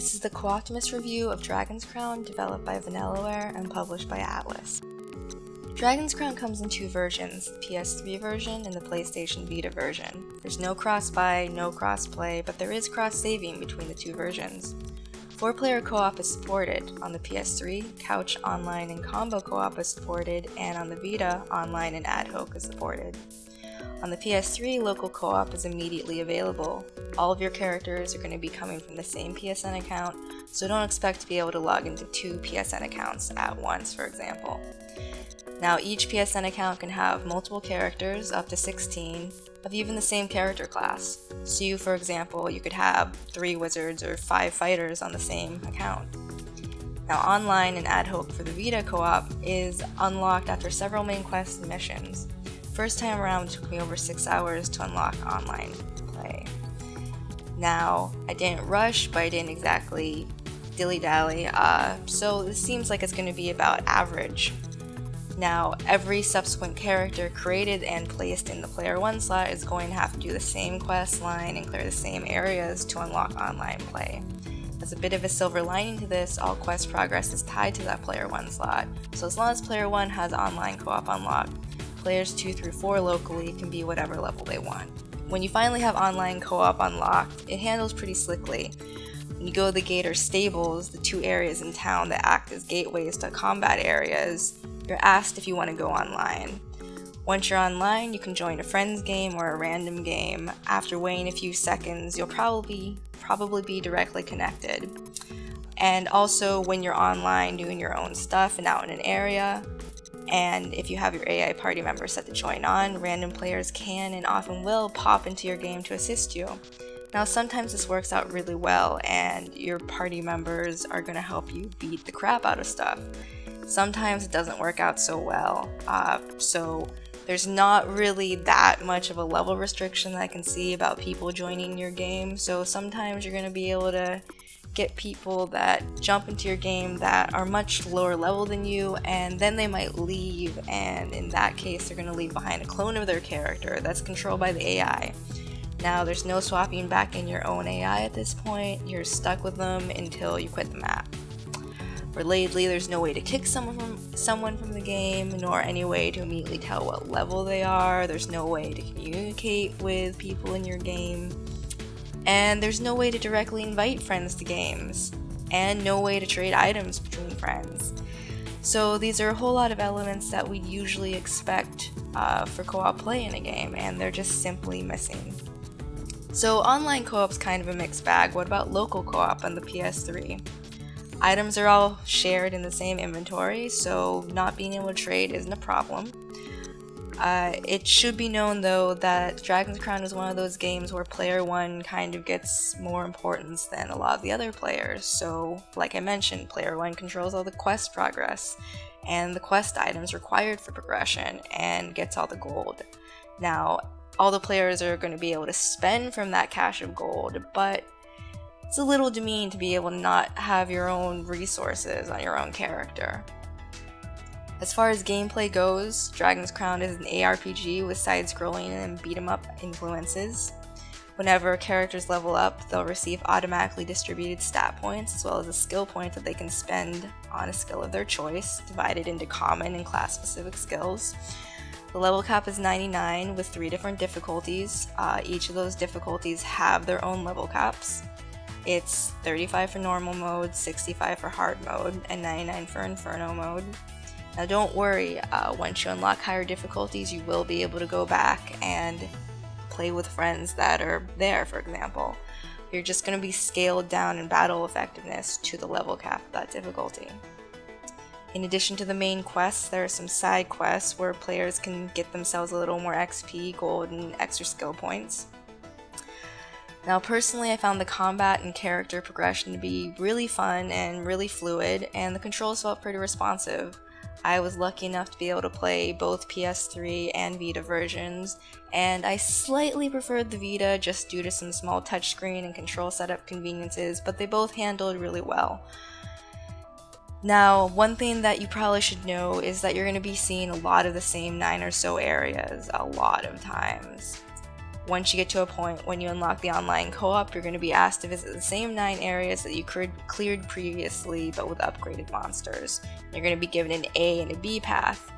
This is the Co-Optimus review of Dragon's Crown, developed by Vanillaware and published by Atlas. Dragon's Crown comes in two versions, the PS3 version and the PlayStation Vita version. There's no cross-buy, no cross-play, but there is cross-saving between the two versions. 4-player co-op is supported. On the PS3, couch, online, and combo co-op is supported, and on the Vita, online and ad hoc is supported. On the PS3, local co-op is immediately available. All of your characters are going to be coming from the same PSN account, so don't expect to be able to log into two PSN accounts at once, for example. Now, each PSN account can have multiple characters, up to 16, of even the same character class. So you, for example, you could have 3 wizards or 5 fighters on the same account. Now, online and ad hoc for the Vita co-op is unlocked after several main quests and missions. First time around, it took me over 6 hours to unlock online play. Now, I didn't rush, but I didn't exactly dilly-dally, so this seems like it's going to be about average. Now, every subsequent character created and placed in the Player 1 slot is going to have to do the same quest line and clear the same areas to unlock online play. As a bit of a silver lining to this, all quest progress is tied to that Player 1 slot, so as long as Player 1 has online co-op unlocked, players 2 through 4 locally can be whatever level they want. When you finally have online co-op unlocked, it handles pretty slickly. When you go to the gate or stables, the 2 areas in town that act as gateways to combat areas, you're asked if you want to go online. Once you're online, you can join a friend's game or a random game. After waiting a few seconds, you'll probably be directly connected. And also, when you're online doing your own stuff and out in an area, and if you have your AI party members set to join on, random players can and often will pop into your game to assist you. Now, sometimes this works out really well and your party members are going to help you beat the crap out of stuff. Sometimes it doesn't work out so well, so there's not really that much of a level restriction that I can see about people joining your game, so sometimes you're going to be able to get people that jump into your game that are much lower level than you, and then they might leave, and in that case they're going to leave behind a clone of their character that's controlled by the AI. Now, there's no swapping back in your own AI at this point. You're stuck with them until you quit the map. Relatedly, there's no way to kick someone from the game, nor any way to immediately tell what level they are. There's no way to communicate with people in your game. And there's no way to directly invite friends to games. And no way to trade items between friends. So these are a whole lot of elements that we usually expect for co-op play in a game, and they're just simply missing. So online co-op's kind of a mixed bag. What about local co-op on the PS3? Items are all shared in the same inventory, so not being able to trade isn't a problem. It should be known though that Dragon's Crown is one of those games where player 1 kind of gets more importance than a lot of the other players. So, like I mentioned, player 1 controls all the quest progress and the quest items required for progression and gets all the gold. Now, all the players are going to be able to spend from that cache of gold, but it's a little demeaning to be able to not have your own resources on your own character. As far as gameplay goes, Dragon's Crown is an ARPG with side-scrolling and beat-em-up influences. Whenever characters level up, they'll receive automatically distributed stat points as well as a skill point that they can spend on a skill of their choice, divided into common and class-specific skills. The level cap is 99 with 3 different difficulties. Each of those difficulties have their own level caps. It's 35 for normal mode, 65 for hard mode, and 99 for inferno mode. Now don't worry, once you unlock higher difficulties, you will be able to go back and play with friends that are there, for example. You're just going to be scaled down in battle effectiveness to the level cap of that difficulty. In addition to the main quests, there are some side quests where players can get themselves a little more XP, gold, and extra skill points. Now, personally, I found the combat and character progression to be really fun and really fluid, and the controls felt pretty responsive. I was lucky enough to be able to play both PS3 and Vita versions, and I slightly preferred the Vita just due to some small touchscreen and control setup conveniences, but they both handled really well. Now, one thing that you probably should know is that you're going to be seeing a lot of the same 9 or so areas a lot of times. Once you get to a point when you unlock the online co-op, you're going to be asked to visit the same 9 areas that you cleared previously, but with upgraded monsters. You're going to be given an A and a B path,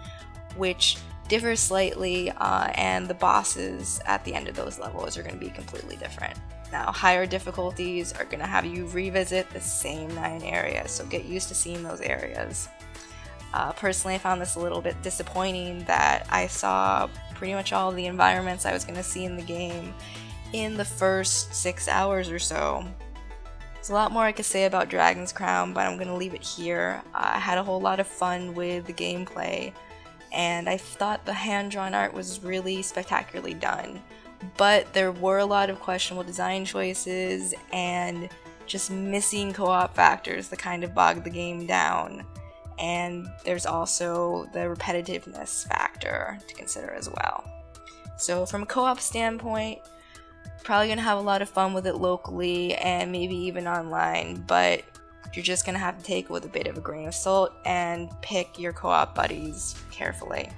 which differ slightly, and the bosses at the end of those levels are going to be completely different. Now, higher difficulties are going to have you revisit the same 9 areas, so get used to seeing those areas. Personally, I found this a little bit disappointing that I saw pretty much all of the environments I was going to see in the game in the first 6 hours or so. There's a lot more I could say about Dragon's Crown, but I'm going to leave it here. I had a whole lot of fun with the gameplay, and I thought the hand-drawn art was really spectacularly done. But there were a lot of questionable design choices and just missing co-op factors that kind of bogged the game down. And there's also the repetitiveness factor to consider as well. So from a co-op standpoint, probably going to have a lot of fun with it locally and maybe even online, but you're just going to have to take it with a bit of a grain of salt and pick your co-op buddies carefully.